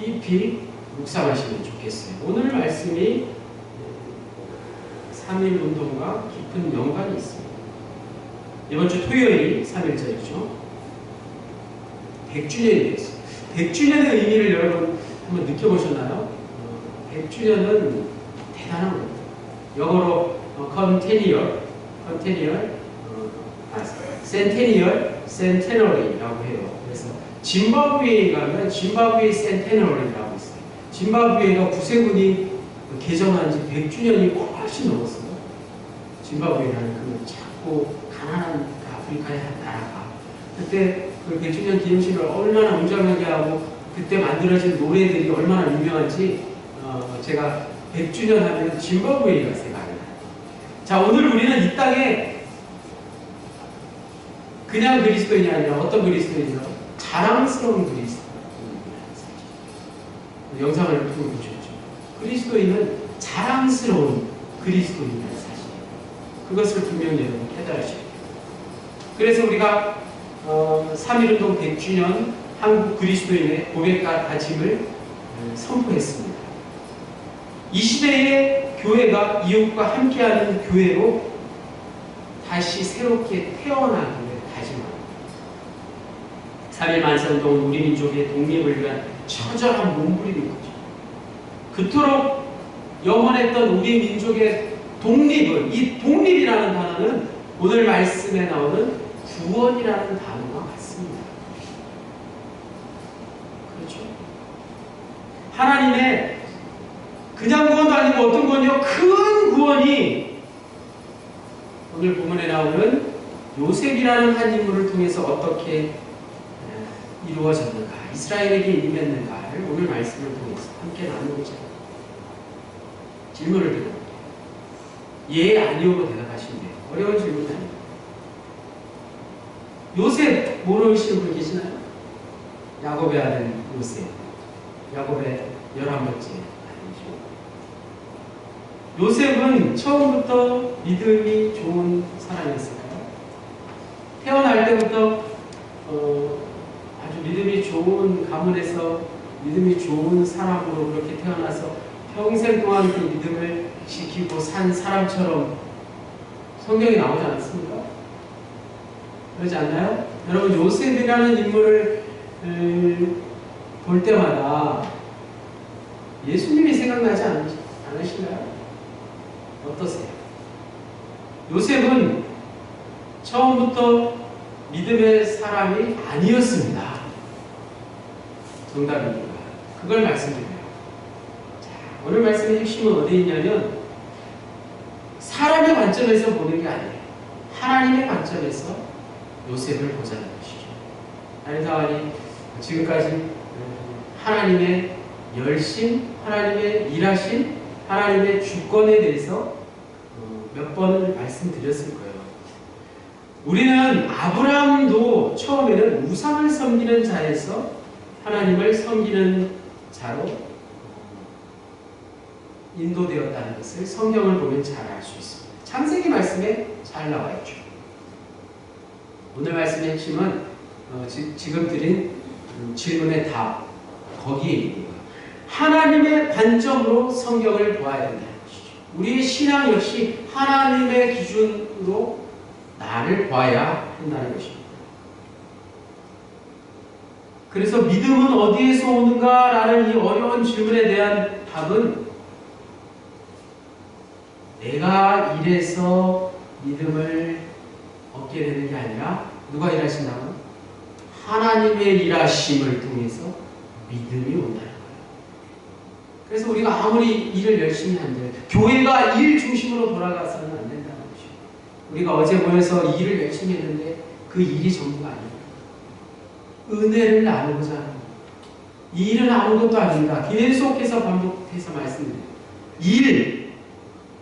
깊이 묵상하시면 좋겠어요. 오늘 말씀이 3.1 운동과 깊은 연관이 있습니다. 이번 주 토요일이 3.1절이죠. 100주년이 됐어요. 100주년의 의미를 여러분 한번 느껴보셨나요? 100주년은 대단한 겁니다. 영어로 센테너리라고 해요. 그래서 짐바브웨에 가면 짐바브웨 센테너리라고 있어요. 짐바브웨가 구세군이 개정한 지 100주년이 훨씬 넘었어요. 짐바브웨라는 그 작고 가난한 아프리카의 한 나라가 그때 그 100주년 기념식을 얼마나 웅장하게 하고 그때 만들어진 노래들이 얼마나 유명한지 제가 100주년 하면 짐바브웨가 생각이 나요. 자, 오늘 우리는 이 땅에 그냥 그리스도인이 아니라 어떤 그리스도인이요? 자랑스러운 그리스도인. 영상을 통해 보셨죠. 그리스도인은 자랑스러운 그리스도인이라는 사실이에요. 그것을 분명히 여러분 깨달으셔야 돼요. 그래서 우리가 3.1운동 100주년 한국 그리스도인의 고백과 다짐을 선포했습니다. 이 시대의 교회가 이웃과 함께하는 교회로 다시 새롭게 태어나기를 다짐합니다. 3.1 만세운동은 우리 민족의 독립을 위한 처절한 몸부림인 거죠. 그토록 영원했던 우리 민족의 독립은, 이 독립이라는 단어는 오늘 말씀에 나오는 구원이라는 단어가 같습니다. 그렇죠? 하나님의 그냥 구원도 아니고 어떤 구원이요? 큰 구원이 오늘 본문에 나오는 요셉이라는 한 인물을 통해서 어떻게 이루어졌는가, 이스라엘에게 임했는가를 오늘 말씀을 통해서 함께 나누고자 질문을 드립니다. 예, 아니오로 대답하시면 돼요. 어려운 질문이 아닙니다. 요셉 모르시는 분 계시나요? 야곱의 아들 요셉. 야곱의 11번째 아들이죠. 요셉은 처음부터 믿음이 좋은 사람이었을까요? 태어날 때부터 아주 믿음이 좋은 가문에서 믿음이 좋은 사람으로 그렇게 태어나서 평생 동안 그 믿음을 지키고 산 사람처럼 성경에 나오지 않습니까? 그러지 않나요? 여러분, 요셉이라는 인물을 볼 때마다 예수님이 생각나지 않으신가요? 어떠세요? 요셉은 처음부터 믿음의 사람이 아니었습니다. 정답입니다. 그걸 말씀드려요. 자, 오늘 말씀의 핵심은 어디에 있냐면 사람의 관점에서 보는 게 아니에요. 하나님의 관점에서 요셉을 보자는 것이죠. 하나님 지금까지 하나님의 열심, 하나님의 일하심, 하나님의 주권에 대해서 몇 번을 말씀드렸을 거예요. 우리는 아브라함도 처음에는 우상을 섬기는 자에서 하나님을 섬기는 자로 인도되었다는 것을 성경을 보면 잘 알 수 있습니다. 창세기 말씀에 잘 나와 있죠. 오늘 말씀의 핵심은 지금 드린 질문의 답, 거기에 있는 거예요. 하나님의 관점으로 성경을 보아야 된다는 것이죠. 우리의 신앙 역시 하나님의 기준으로 나를 봐야 한다는 것입니다. 그래서 믿음은 어디에서 오는가라는 이 어려운 질문에 대한 답은 내가 일해서 믿음을 얻게 되는 게 아니라 누가 일하신다고? 하나님의 일하심을 통해서 믿음이 온다는 거예요. 그래서 우리가 아무리 일을 열심히 한들 교회가 일 중심으로 돌아가서는 안 된다는 것이죠. 우리가 어제 모여서 일을 열심히 했는데 그 일이 전부가 아닙니다. 은혜를 나누고자 하는 거예요. 이 일은 아무것도 아닙니다. 계속해서 반복해서 말씀드려요.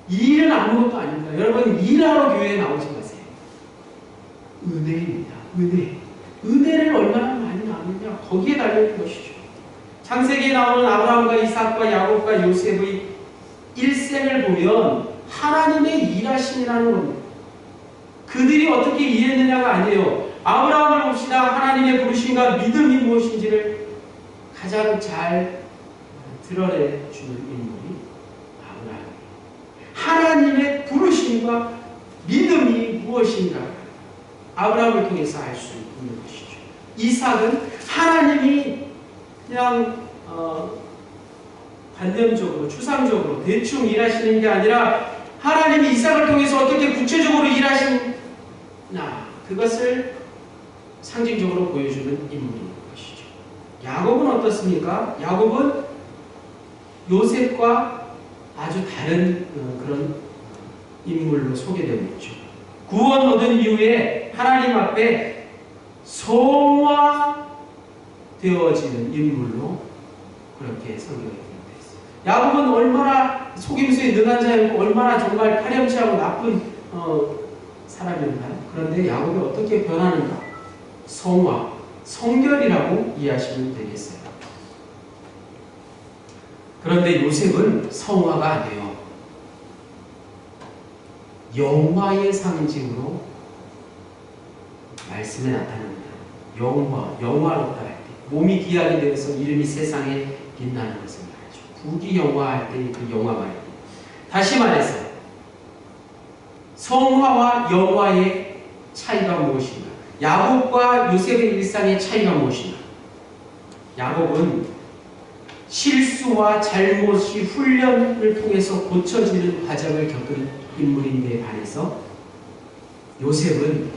이 일은 아무것도 아닙니다. 여러분, 일하러 교회에 나오지 마세요. 은혜입니다. 은혜를 얼마나 많이 나누냐, 거기에 달려있는 것이죠. 창세기에 나오는 아브라함과 이삭과 야곱과 요셉의 일생을 보면 하나님의 일하심이라는 겁니다. 그들이 어떻게 일했느냐가 아니에요. 아브라함을 봅시다. 하나님의 부르심과 믿음이 무엇인지를 가장 잘 드러내주는 인물이 아브라함이에요. 하나님의 부르심과 믿음이 무엇인가 아브라함을 통해서 알 수 있는 것이죠. 이삭은 하나님이 그냥 관념적으로 추상적으로 대충 일하시는 게 아니라 하나님이 이삭을 통해서 어떻게 구체적으로 일하시나 그것을 상징적으로 보여주는 인물인 것이죠. 야곱은 어떻습니까? 야곱은 요셉과 아주 다른 그런 인물로 소개되고 있죠. 구원 얻은 이후에 하나님 앞에 성화되어지는 인물로 그렇게 성경에 기록되어 있어요. 야곱은 얼마나 속임수에 능한 자였고 얼마나 정말 파렴치하고 나쁜 사람이었나요? 그런데 야곱이 어떻게 변하는가? 성화, 성결이라고 이해하시면 되겠어요. 그런데 요셉은 성화가 아니에요. 영화의 상징으로 말씀에 나타납니다. 영화롭다 할 때, 몸이 귀하게 되어서 이름이 세상에 빛나는 것을 말하죠. 부귀영화할 때 그 영화 말입니다. 다시 말해서 성화와 영화의 차이가 무엇인가? 야곱과 요셉의 일상의 차이가 무엇인가? 야곱은 실수와 잘못이 훈련을 통해서 고쳐지는 과정을 겪은 인물인데 반해서 요셉은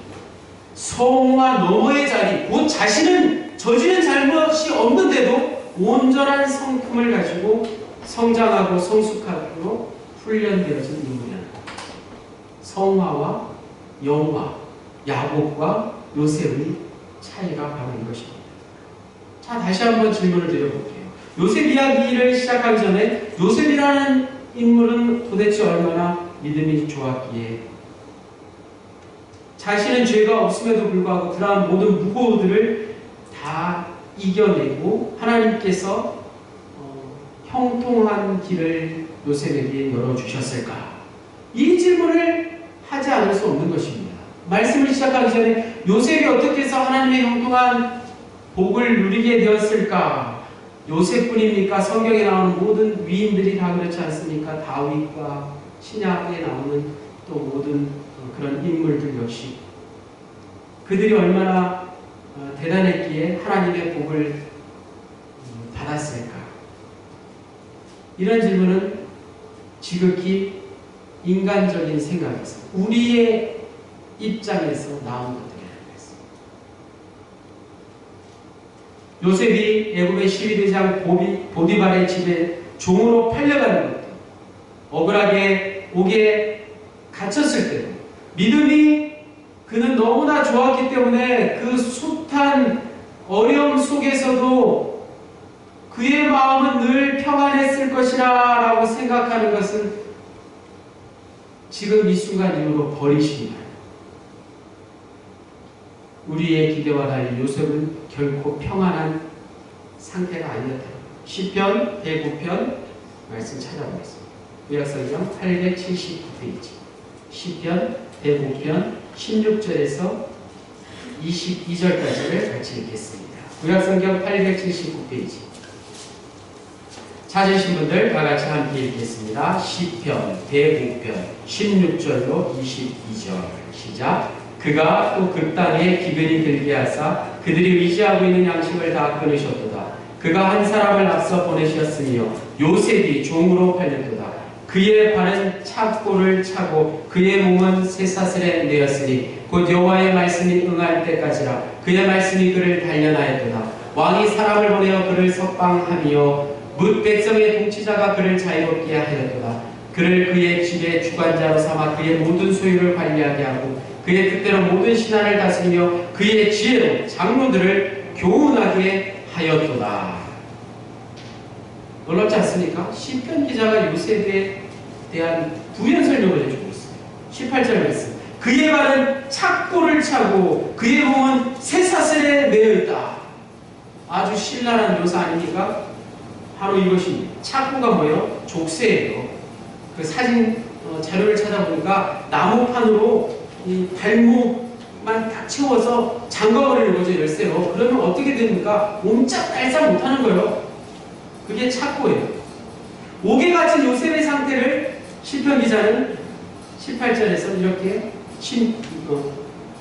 성화 너머의 자리, 곧 자신은 저지른 잘못이 없는데도 온전한 성품을 가지고 성장하고 성숙하도록 훈련되어진 인물이다. 성화와 영화, 야곱과 요셉의 차이가 바로 이것입니다. 자, 다시 한번 질문을 드려볼게요. 요셉 이야기를 시작하기 전에 요셉이라는 인물은 도대체 얼마나 믿음이 좋았기에 자신은 죄가 없음에도 불구하고 그러한 모든 무고들을 다 이겨내고 하나님께서 형통한 길을 요셉에게 열어주셨을까? 이 질문을 하지 않을 수 없는 것입니다. 말씀을 시작하기 전에 요셉이 어떻게 해서 하나님의 형통한 복을 누리게 되었을까? 요셉뿐입니까? 성경에 나오는 모든 위인들이 다 그렇지 않습니까? 다윗과 신약에 나오는 또 모든 그런 인물들 역시 그들이 얼마나 대단했기에 하나님의 복을 받았을까? 이런 질문은 지극히 인간적인 생각에서 우리의 입장에서 나온 것들이라고 했습니다. 요셉이 애굽의 12대장 보디발의 집에 종으로 팔려가는 것도 억울하게 옥에 갇혔을 때도 믿음이 그는 너무나 좋았기 때문에 그 숱한 어려움 속에서도 그의 마음은 늘 평안했을 것이라 라고 생각하는 것은 지금 이 순간 이후로 버리십니다. 우리의 기대와 달리 요셉은 결코 평안한 상태가 아니었다. 시편 109편 말씀 찾아보겠습니다. 구약성경 879페이지 시편 105편 16절에서 22절까지를 같이 읽겠습니다. 구약성경 879페이지 찾으신 분들 다 같이 함께 읽겠습니다. 시편 105편 16절로 22절 시작. 그가 또 그 땅에 기근이 들게 하사 그들이 의지하고 있는 양식을 다 끊으셨도다. 그가 한 사람을 앞서 보내셨으며 요셉이 종으로 팔렸도다. 그의 발은 착고를 차고 그의 몸은 쇠사슬에 내었으니 곧 여호와의 말씀이 응할 때까지라. 그의 말씀이 그를 단련하였도다. 왕이 사람을 보내어 그를 석방하며 뭇 백성의 통치자가 그를 자유롭게 하였도다. 그를 그의 집의 주관자로 삼아 그의 모든 소유를 관리하게 하고 그의 뜻대로 모든 신하를 다스리며 그의 지혜로 장로들을 교훈하게 하였도다. 놀랍지 않습니까? 시편 기자가 요셉에 대한 부연 설명을 해주고 있어요. 18절 말씀. 그의 발은 착고를 차고 그의 몸은 쇠사슬에 매여있다. 아주 신랄한 묘사 아닙니까? 바로 이것입니다. 착고가 뭐예요? 족쇄예요. 그 사진 자료를 찾아보니까 나무판으로 이 발목만 딱 채워서 잠가버리는 거죠, 열쇠로. 그러면 어떻게 됩니까? 옴짝달싹 못하는 거예요. 그게 착고예요. 옥에 갇힌 요셉의 상태를 시편 기자는 18절에서 이렇게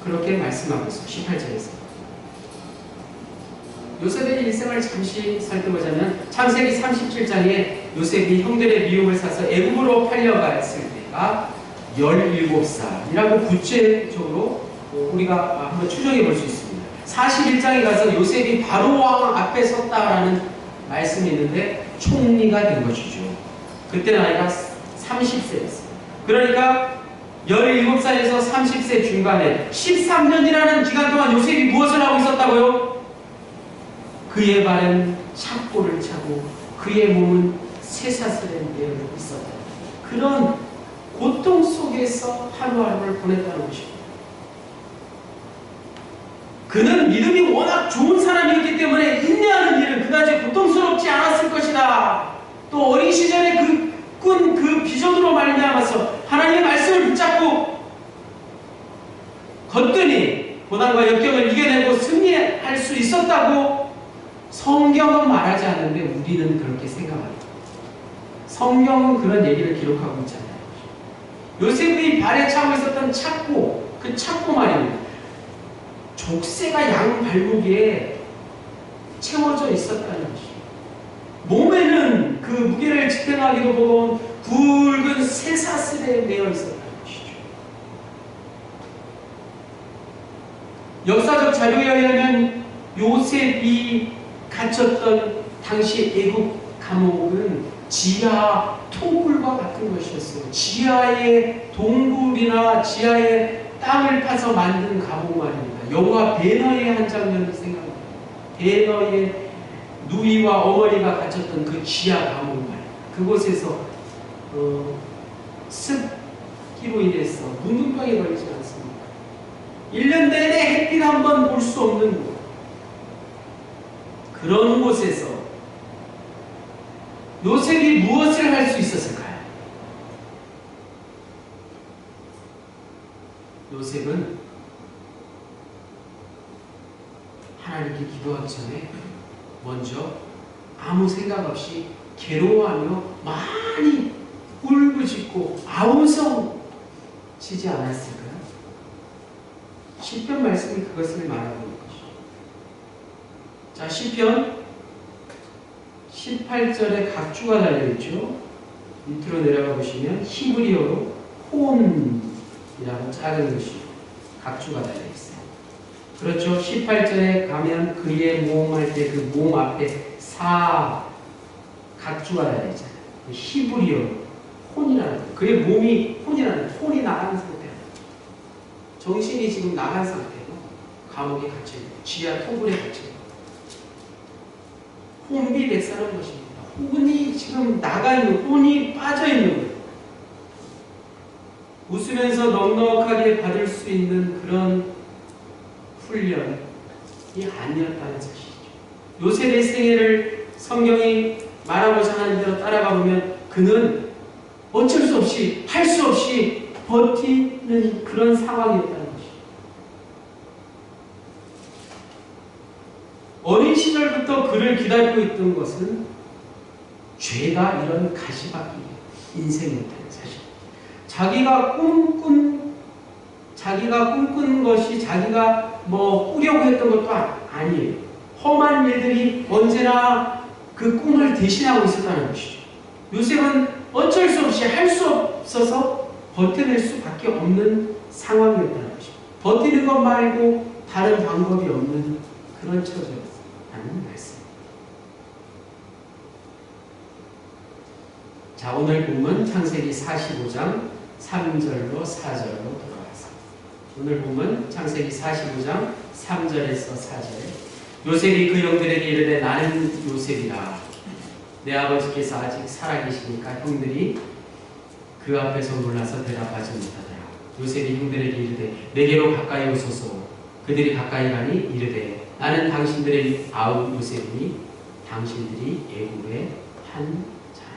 그렇게 말씀하고 있어요. 18절에서 요셉의 일생을 잠시 살펴보자면 창세기 37장에 요셉이 형들의 미움을 사서 애굽으로 팔려갔을 때가 17살이라고 구체적으로 우리가 한번 추정해 볼 수 있습니다. 41장에 가서 요셉이 바로 왕 앞에 섰다라는 말씀이 있는데 총리가 된 것이죠. 그때 나이가 30세였어요. 그러니까 17살에서 30세 중간에 13년이라는 기간 동안 요셉이 무엇을 하고 있었다고요? 그의 발은 착고를 차고 그의 몸은 쇠사슬에 매여 있었다. 그런 고통 속에서 하루하루를 보냈다는 것입니다. 그는 믿음이 워낙 좋은 사람이었기 때문에 인내하는 일은 그다지 고통스럽지 않았을 것이다. 또 어린 시절에 꾼 그 비전으로 말미암아서 하나님의 말씀을 붙잡고 걷더니 고난과 역경을 이겨내고 승리할 수 있었다고 성경은 말하지 않는데 우리는 그렇게 생각합니다. 성경은 그런 얘기를 기록하고 있잖아요. 요셉이 발에 차고 있었던 착고, 그 착고 말입니다. 족쇄가 양 발목에 채워져 있었다는 것이죠. 몸에는 그 무게를 지탱하기도 보고 굵은 쇠사슬에 매여 있었다는 것이죠. 역사적 자료에 의하면 요셉이 갇혔던 당시 애국 감옥은 지하 토굴과 같은 것이었어요. 지하의 동굴이나 지하의 땅을 파서 만든 감옥 말입니다. 영화 배너의 한 장면을 생각합니다. 배너의 누이와 어머니가 갇혔던 그 지하 감옥 말입니다. 그곳에서 습기로 인해서 문둥병에 걸리지 않습니까? 1년 내내 햇빛 한 번 볼 수 없는 곳. 그런 곳에서 요셉이 무엇을 할 수 있었을까요? 요셉은 하나님께 기도하기 전에 먼저 아무 생각 없이 괴로워하며 많이 울부짖고 아우성치지 않았을까요? 시편 말씀이 그것을 말하고 있는 것이죠. 자, 시편 18절에 각주가 달려있죠. 밑으로 내려가 보시면 히브리어로 혼이라고 작은 것이 각주가 달려있어요. 그렇죠. 18절에 가면 그의 몸 할 때 그 몸 앞에 사 각주가 달려있잖아요. 히브리어로 혼이라는 거예요. 그의 몸이 혼이라는 거예요. 혼이 나간 상태예요. 정신이 지금 나간 상태예요. 감옥에 갇혀있고 지하 토굴에 갇혀있고 혼비백산한 것입니다. 혼이 지금 나가있는, 혼이 빠져있는 거예요. 웃으면서 넉넉하게 받을 수 있는 그런 훈련이 아니었다는 사실이죠. 요셉의 생애를 성경이 말하고자 하는 대로 따라가 보면 그는 어쩔 수 없이, 할 수 없이 버티는 그런 상황이었다는 것이죠. 어린 시절부터 그를 기다리고 있던 것은 죄가 이런 가시밭길 인생이었다는 사실. 자기가 꿈꾼 것이 자기가 꾸려고 했던 것도 아니에요. 험한 일들이 언제나 그 꿈을 대신하고 있었다는 것이죠. 요셉은 어쩔 수 없이 할 수 없어서 버텨낼 수밖에 없는 상황이었다는 것이죠. 버티는 것 말고 다른 방법이 없는 그런 처지였다는 말씀. 자, 오늘 본문 창세기 45장 3절로 4절로 돌아가서 오늘 본문 창세기 45장 3절에서 4절에 요셉이 그 형들에게 이르되 나는 요셉이라 내 아버지께서 아직 살아계시니까 형들이 그 앞에서 놀라서 대답하지 못하더라. 요셉이 형들에게 이르되 내게로 가까이 오소서. 그들이 가까이 가니 이르되 나는 당신들의 아우 요셉이니 당신들이 애굽의 한 자라.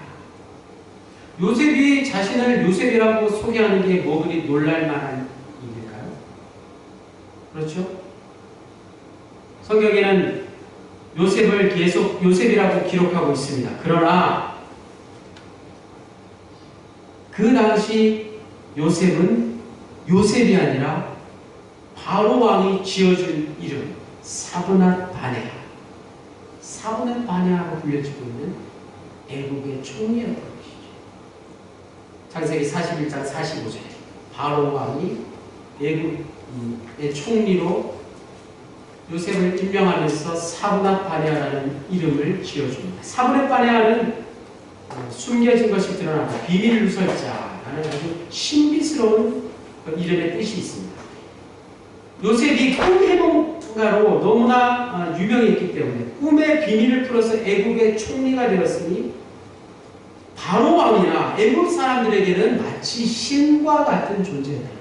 요셉이 자신을 요셉이라고 소개하는 게 뭐 그리 놀랄만한 일일까요? 그렇죠? 성경에는 요셉을 계속 요셉이라고 기록하고 있습니다. 그러나 그 당시 요셉은 요셉이 아니라 바로 왕이 지어준 이름 사브낫 바네아, 사브낫 바네아로 불려지고 있는 애국의 총리였던 것이죠. 창세기 41장 45절에 바로 왕이 애국의 총리로 요셉을 임명하면서 사브낫 바네아라는 이름을 지어줍니다. 사브낫 바네아는 숨겨진 것이 드러나고 비밀 누설자라는 아주 신비스러운 이름의 뜻이 있습니다. 요셉이 꿈 해몽가로 너무나 유명했기 때문에 꿈의 비밀을 풀어서 애국의 총리가 되었으니 바로 왕이나 애국 사람들에게는 마치 신과 같은 존재였다는 것입니다.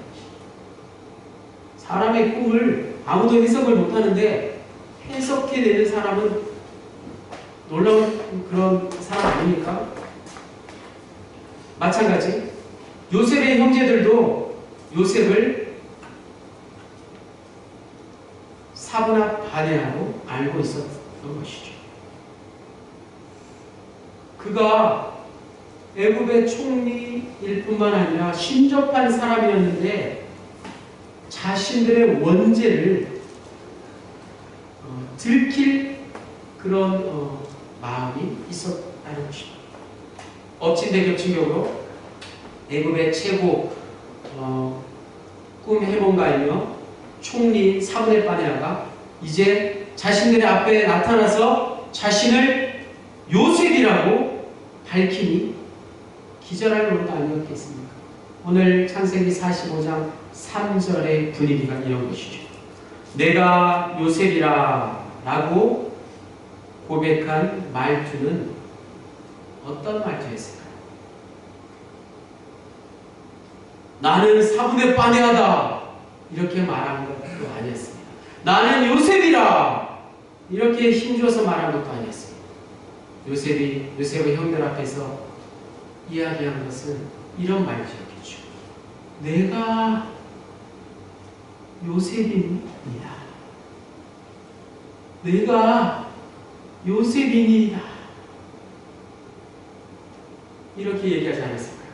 사람의 꿈을 아무도 해석을 못하는데 해석해내는 사람은 놀라운 그런 사람 아닙니까? 마찬가지 요셉의 형제들도 요셉을 사브낫 바네아로 알고 있었던 것이죠. 그가 애굽의 총리일 뿐만 아니라 신접한 사람이었는데 자신들의 원죄를 들킬 그런 마음이 있었다는 것입니다. 엎친대격친격으로 애굽의 최고 꿈 해몽가이며 총리인 사브낫 바네아가 이제 자신들의 앞에 나타나서 자신을 요셉이라고 밝히니 기절할 노릇 아니었겠습니까? 오늘 창세기 45장 3절의 분위기가 이런 것이죠. 내가 요셉이라 라고 고백한 말투는 어떤 말투였을까요? 나는 사브낫 바네아다 이렇게 말한 것도 아니었습니다. 나는 요셉이라 이렇게 힘줘서 말한 것도 아니었습니다. 요셉의 형들 앞에서 이야기한 것은 이런 말이었겠죠. 내가 요셉입니다. 내가 요셉이니이다. 이렇게 얘기하지 않았을까요?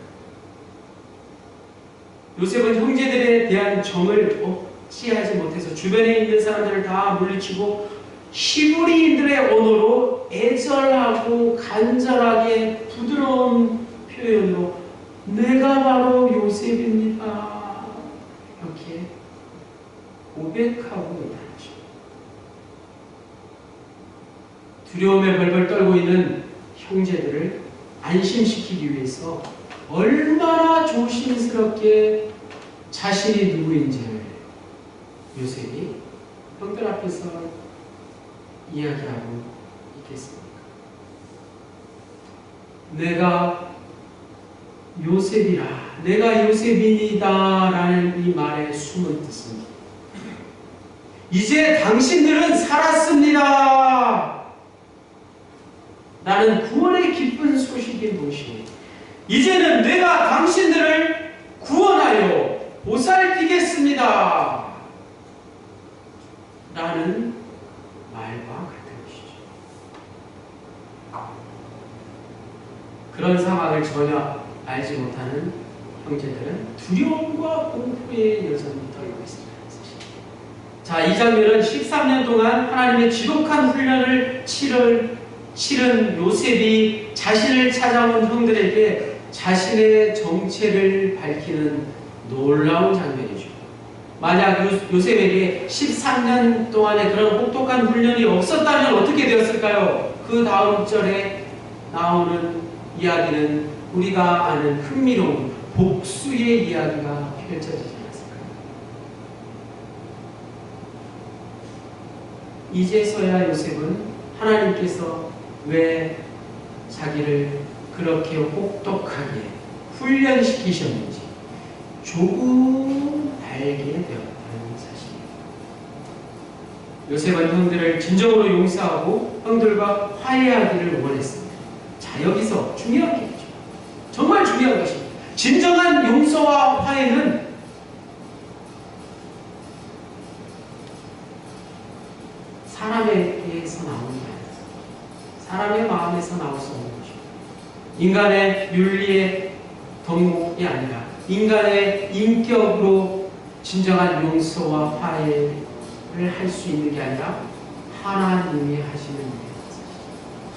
요셉은 형제들에 대한 정을 억제하지 못해서 주변에 있는 사람들을 다 물리치고 히브리인들의 언어로 애절하고 간절하게 부드러운 표현으로 내가 바로 요셉입니다. 이렇게 고백하고 있다는 거죠. 두려움에 벌벌 떨고 있는 형제들을 안심시키기 위해서 얼마나 조심스럽게 자신이 누구인지를 요셉이 형들 앞에서 이야기하고 있겠습니까? 내가 요셉이라, 내가 요셉이니다 라는 이 말의 숨은 뜻은 이제 당신들은 살았습니다 라는 구원의 기쁜 소식이 무엇이니 이제는 내가 당신들을 구원하여 보살피겠습니다 라는 말과 같은 것이죠. 그런 상황을 전혀 알지 못하는 형제들은 두려움과 공포에 여전히 떨고 있습니다. 자, 이 장면은 13년 동안 하나님의 지독한 훈련을 치른 요셉이 자신을 찾아온 형들에게 자신의 정체를 밝히는 놀라운 장면이죠. 만약 요셉에게 13년 동안의 그런 혹독한 훈련이 없었다면 어떻게 되었을까요? 그 다음 절에 나오는 이야기는 우리가 아는 흥미로운 복수의 이야기가 펼쳐지지 않았을까요? 이제서야 요셉은 하나님께서 왜 자기를 그렇게 혹독하게 훈련시키셨는지 조금 알게 되었다는 사실입니다. 요셉은 형들을 진정으로 용서하고 형들과 화해하기를 원했습니다. 자, 여기서 중요한 게 있죠. 정말 중요한 것입니다. 진정한 용서와 화해는 사람에게서 나오는 게 아니에요. 사람의 마음에서 나올 수 없는 것입니다. 인간의 윤리에 덕목이 아니라 인간의 인격으로 진정한 용서와 화해를 할 수 있는 게 아니라 하나님이 하시는 일입니다.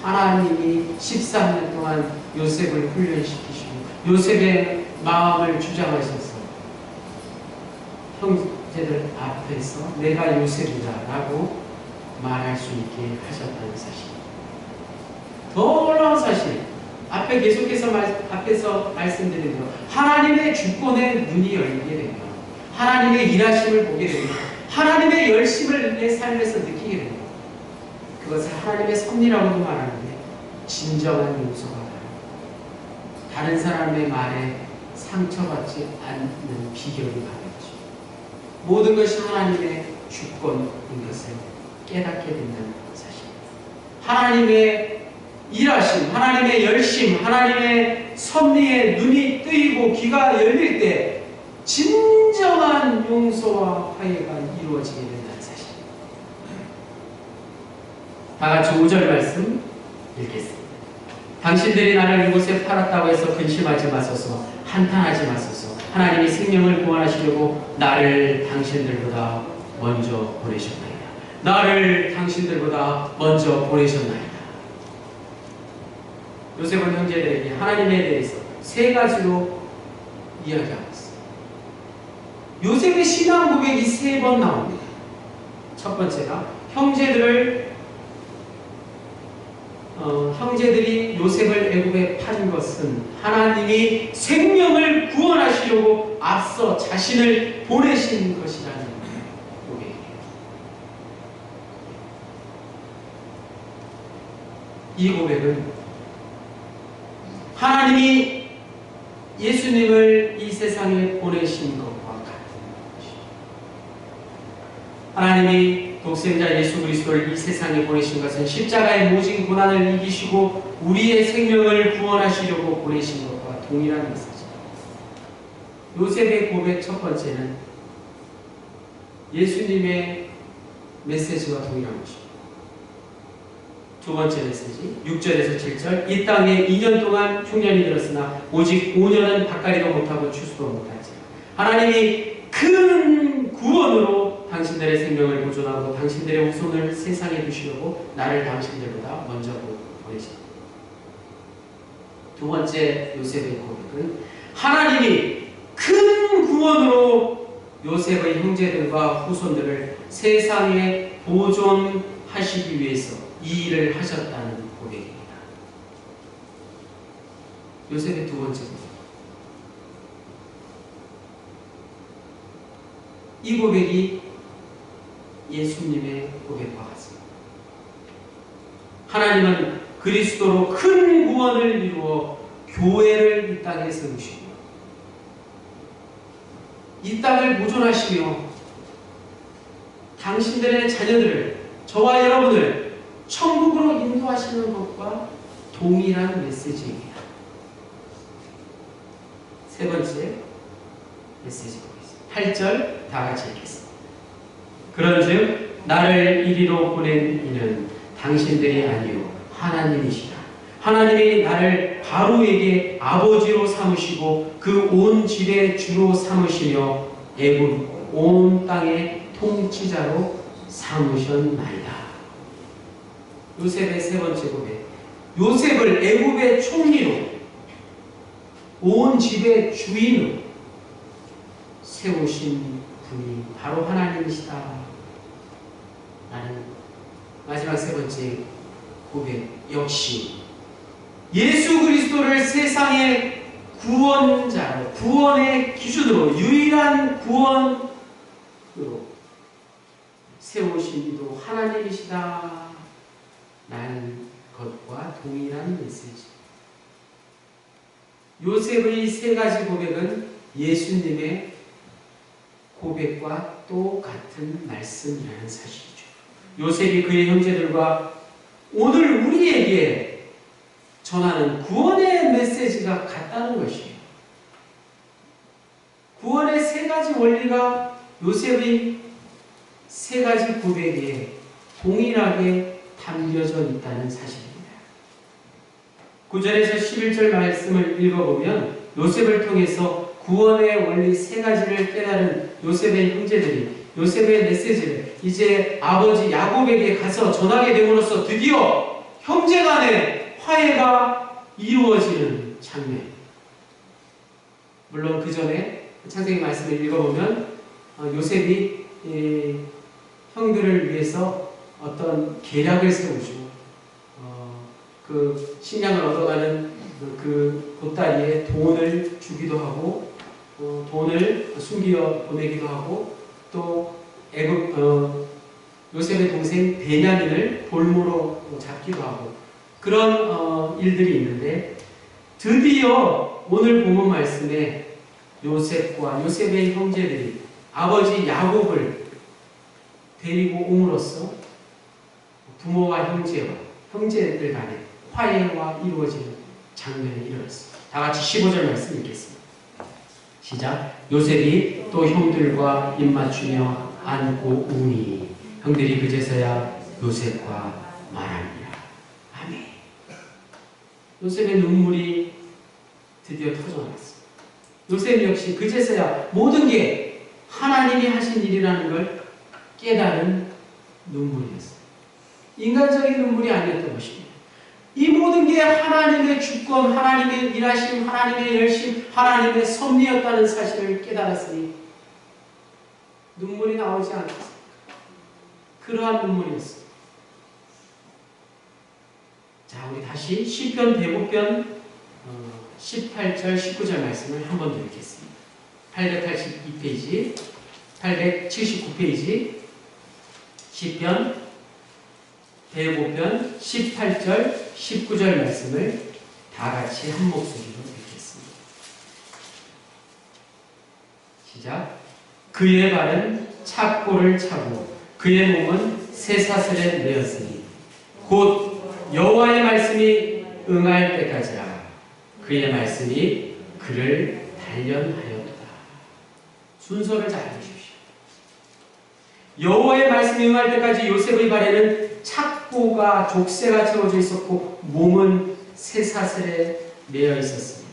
하나님이 13년 동안 요셉을 훈련시키시고 요셉의 마음을 주장하셔서 형제들 앞에서 내가 요셉이다 라고 말할 수 있게 하셨다는 사실. 더 놀라운 사실, 앞에 계속해서 앞에서 말씀드린 대로 하나님의 주권에 눈이 열리게 되면 하나님의 일하심을 보게 되면 하나님의 열심을 내 삶에서 느끼게 됩니다. 그것을 하나님의 섭리라고도 말하는데 진정한 용서가 다른 사람의 말에 상처받지 않는 비결이 바르죠. 모든 것이 하나님의 주권인 것을 깨닫게 된다는 사실. 하나님의 일하심, 하나님의 열심, 하나님의 섭리에 눈이 뜨이고 귀가 열릴 때 진정한 용서와 화해가 이루어지게 된다는 사실. 다 같이 5절 말씀 읽겠습니다. 당신들이 나를 이곳에 팔았다고 해서 근심하지 마소서, 한탄하지 마소서. 하나님이 생명을 구원하시려고 나를 당신들보다 먼저 보내셨나이다. 나를 당신들보다 먼저 보내셨나이다. 요셉은 형제들에게 하나님에 대해서 3가지로 이야기하고 있습니다. 요셉의 신앙 고백이 3번 나옵니다. 첫 번째가 형제들이 요셉을 애굽에 판 것은 하나님이 생명을 구원하시려고 앞서 자신을 보내신 것이라는 고백이에요. 이 고백은 하나님이 예수님을 이 세상에 보내신 것과 같은 것이죠. 하나님이 독생자 예수 그리스도를 이 세상에 보내신 것은 십자가의 모진 고난을 이기시고 우리의 생명을 구원하시려고 보내신 것과 동일한 메시지. 요셉의 고백 첫 번째는 예수님의 메시지와 동일한 것입니다. 두 번째 메시지 6절에서 7절 이 땅에 2년 동안 흉년이 들었으나 오직 5년은 밭갈이도 못하고 추수도 못하지. 하나님이 큰 구원으로 당신들의 생명을 보존하고 당신들의 후손을 세상에 두시려고 나를 당신들보다 먼저 보내십니다. 두 번째 요셉의 고백은 하나님이 큰 구원으로 요셉의 형제들과 후손들을 세상에 보존하시기 위해서 이 일을 하셨다는 고백입니다. 요셉의 두 번째 고백. 이 고백이 예수님의 고백과 같습니다. 하나님은 그리스도로 큰 구원을 이루어 교회를 이 땅에 세우시고 이 땅을 보존하시며 당신들의 자녀들을, 저와 여러분을 천국으로 인도하시는 것과 동일한 메시지입니다. 세 번째 메시지 보겠습니다. 8절 다 같이 읽겠습니다. 그런즉 나를 이리로 보낸 이는 당신들이 아니요 하나님이시라. 하나님이 나를 바로에게 아버지로 삼으시고 그 온 집의 주로 삼으시며 애굽 온 땅의 통치자로 삼으셨나이다. 요셉의 세 번째 고백. 요셉을 애굽의 총리로 온 집의 주인으로 세우신 분이 바로 하나님이시다. 나는 마지막 세 번째 고백 역시 예수 그리스도를 세상의 구원자로, 구원의 기준으로, 유일한 구원으로 세우신 이도 하나님이시다. 라는 것과 동일한 메시지. 요셉의 세 가지 고백은 예수님의 고백과 똑같은 말씀이라는 사실이죠. 요셉이 그의 형제들과 오늘 우리에게 전하는 구원의 메시지가 같다는 것이에요. 구원의 세 가지 원리가 요셉의 세 가지 고백에 동일하게 담겨져 있다는 사실입니다. 9절에서 11절 말씀을 읽어보면 요셉을 통해서 구원의 원리 세 가지를 깨달은 요셉의 형제들이 요셉의 메시지를 이제 아버지 야곱에게 가서 전하게 됨으로써 드디어 형제 간의 화해가 이루어지는 장면. 물론 그 전에 창세기 말씀을 읽어보면 요셉이 형들을 위해서 어떤 계략을 세우죠. 그 식량을 얻어가는 그 보따리에 돈을 주기도 하고 돈을 숨겨 보내기도 하고 또 요셉의 동생 베냐민을 볼모로 잡기도 하고 그런 일들이 있는데 드디어 오늘 본문 말씀에 요셉과 요셉의 형제들이 아버지 야곱을 데리고 옴으로써 부모와 형제들 간에 화해와 이루어지는 장면이 일어났습니다. 다 같이 15절 말씀 읽겠습니다. 시작. 요셉이 또 형들과 입맞추며 안고 우니 형들이 그제서야 요셉과 말하니라. 아멘. 요셉의 눈물이 드디어 터져나왔습니다. 요셉 역시 그제서야 모든 게 하나님이 하신 일이라는 걸 깨달은 눈물이었어요. 인간적인 눈물이 아니었던 것입니다. 이 모든 게 하나님의 주권, 하나님의 일하심, 하나님의 열심, 하나님의 섭리였다는 사실을 깨달았으니 눈물이 나오지 않았습니다. 그러한 눈물이었습니다. 자, 우리 다시 시편 대목편 18절, 19절 말씀을 한 번 더 읽겠습니다. 882페이지, 879페이지 시편 대목편 18절, 19절 말씀을 다 같이 한 목소리로 읽겠습니다. 시작. 그의 발은 착고를 차고 그의 몸은 쇠사슬에 매였으니 곧 여호와의 말씀이 응할 때까지라. 그의 말씀이 그를 단련하였도다. 순서를 잘 해주십시오. 여호와의 말씀이 응할 때까지 요셉의 발에는 착고가 족쇄가 채워져 있었고 몸은 쇠사슬에 매여 있었습니다.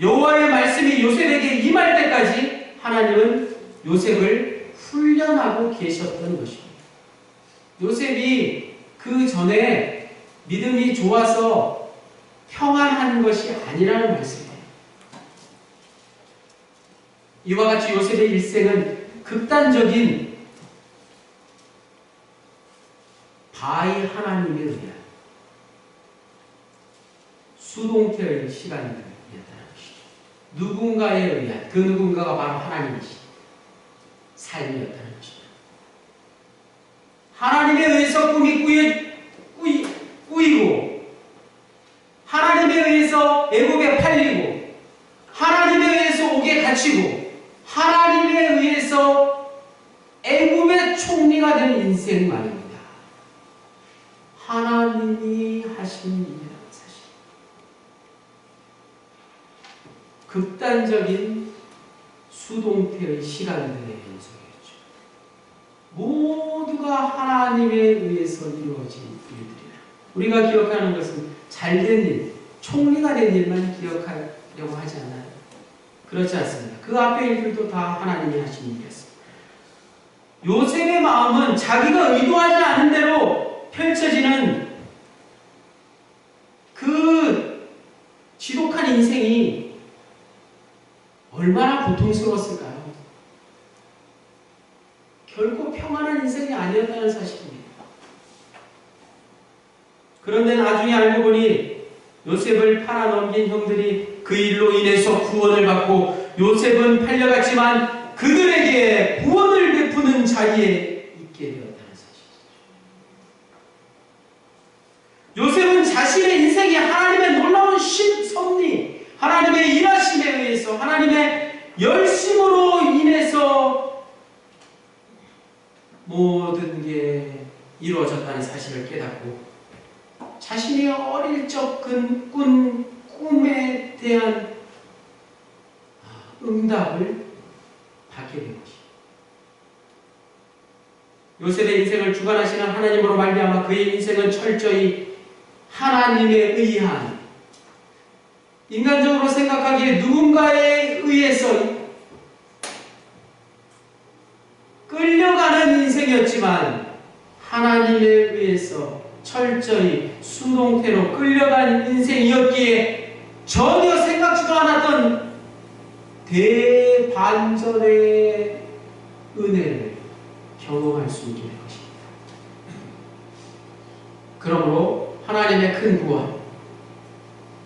여호와의 말씀이 요셉에게 임할 때까지 하나님은 요셉을 훈련하고 계셨던 것입니다. 요셉이 그 전에 믿음이 좋아서 평안한 것이 아니라는 말씀이에요. 이와 같이 요셉의 일생은 극단적인 바알 하나님에 의한 수동태의 시간들이었다는 것이죠. 누군가에 의한 그 누군가가 바로 하나님이시 삶이었다는 것입니다. 하나님에 의해서 꿈이 꾸이고 하나님에 의해서 애굽에 팔리고 하나님에 의해서 옥에 갇히고 하나님에 의해서 애굽의 총리가 된 인생 말입니다. 하나님이 하신 일이라는 사실. 극단적인 수동태의 시간들의 연속이었죠. 모두가 하나님에 의해서 이루어진 일들이라. 우리가 기억하는 것은 잘된 일, 총리가 된 일만 기억하려고 하지 않아요. 그렇지 않습니다. 그 앞의 일들도 다 하나님이 하신 일이었습니다. 요셉의 마음은 자기가 의도하지 않은 대로 펼쳐지는 그 지독한 인생이 얼마나 고통스러웠을까요? 결코 평안한 인생이 아니었다는 사실입니다. 그런데 나중에 알고 보니 요셉을 팔아넘긴 형들이 그 일로 인해서 구원을 받고 요셉은 팔려갔지만 그들에게 구원을 베푸는 자리에 있게 되었다는 사실이죠. 요셉은 자신의 인생이 하나님의 놀라운 섭리, 하나님의 일하심에 의해서 하나님의 열심으로 인해서 모든 게 이루어졌다는 사실을 깨닫고 자신이 어릴 적 꾼 꿈에 대한 응답을 받게 된 것입니다. 요셉의 인생을 주관하시는 하나님으로 말미암아 그의 인생은 철저히 하나님에 의한, 인간적으로 생각하기에 누군가에 의해서 끌려가는 인생이었지만 하나님에 의해서 철저히 수동태로 끌려간 인생이었기에 전혀 생각지도 않았던 대반전의 은혜를 경험할 수 있게 된 것입니다. 그러므로 하나님의 큰 구원,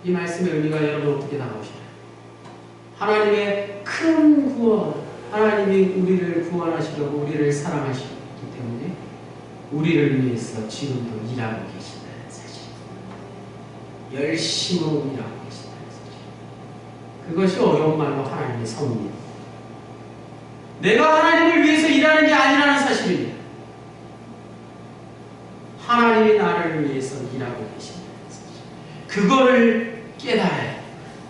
이 말씀의 의미가 여러분 어떻게 다가오시나요? 하나님의 큰 구원, 하나님이 우리를 구원하시려고 우리를 사랑하시기 때문에 우리를 위해서 지금도 일하고 계신다는 사실, 열심으로 일하고 계신다는 사실, 그것이 어려운 말로 하나님의 섭리입니다. 내가 하나님을 위해서 일하는 게 아니라는 사실입니다. 하나님이 나를 위해서 일하고 계신다는 사실, 그거를 깨달아요.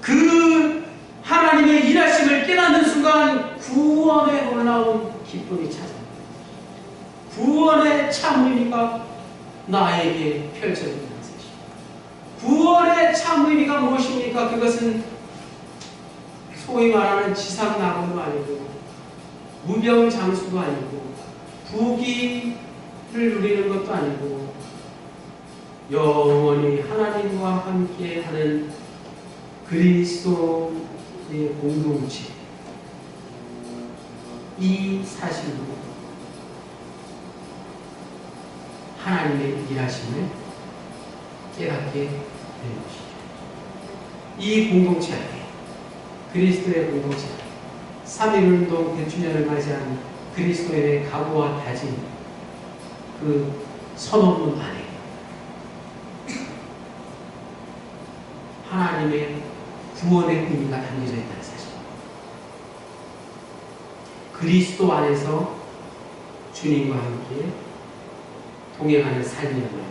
그 하나님의 일하심을 깨닫는 순간 구원의 놀라운 기쁨이 찾아옵니다. 구원의 참 의미가 나에게 펼쳐진다는 사실. 구원의 참 의미가 무엇입니까? 그것은 소위 말하는 지상낙원도 아니고 무병장수도 아니고 부귀를 누리는 것도 아니고 영원히 하나님과 함께하는 그리스도의 공동체, 이 사실로 하나님의 일하심을 깨닫게 되는 것이죠. 이 공동체 안에, 그리스도의 공동체 안에, 3.1운동 100주년을 맞이한 그리스도인의 각오와 다짐, 그 선언문 안에 하나님의 구원의 의미가 담겨져 있다는 사실. 그리스도 안에서 주님과 함께 동행하는 삶이야말로,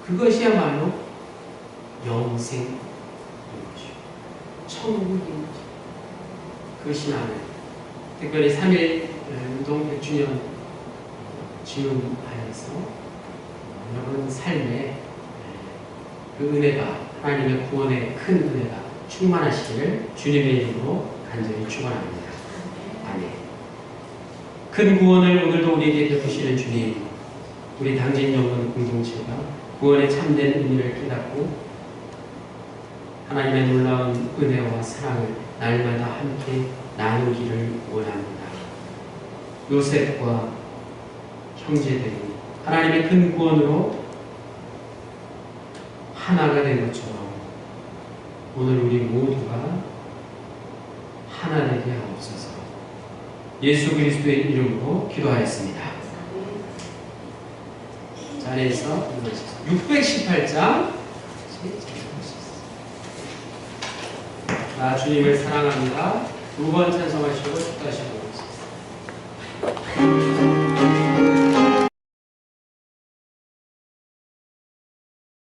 그것이야말로 영생인 것이고 천국인 것이고, 그것이 나는 특별히 3.1운동 100주년 지금 안에서 여러분 삶에 그 은혜가, 하나님의 구원의 큰 은혜가 충만하시기를 주님의 이름으로 간절히 축원합니다. 아멘. 큰 구원을 오늘도 우리에게 베푸시는 주님, 우리 당진 영혼 공동체가 구원의 참된 의미를 깨닫고 하나님의 놀라운 은혜와 사랑을 날마다 함께 나누기를 원합니다. 요셉과 형제들이 하나님의 큰 구원으로 하나가 된 것처럼 오늘 우리 모두가 하나 되게 하옵소서. 예수 그리스도의 이름으로 기도하였습니다. 자리에서 618장, 나 주님을 사랑합니다. 두 번 찬송하시고 축도하시고 있습니다.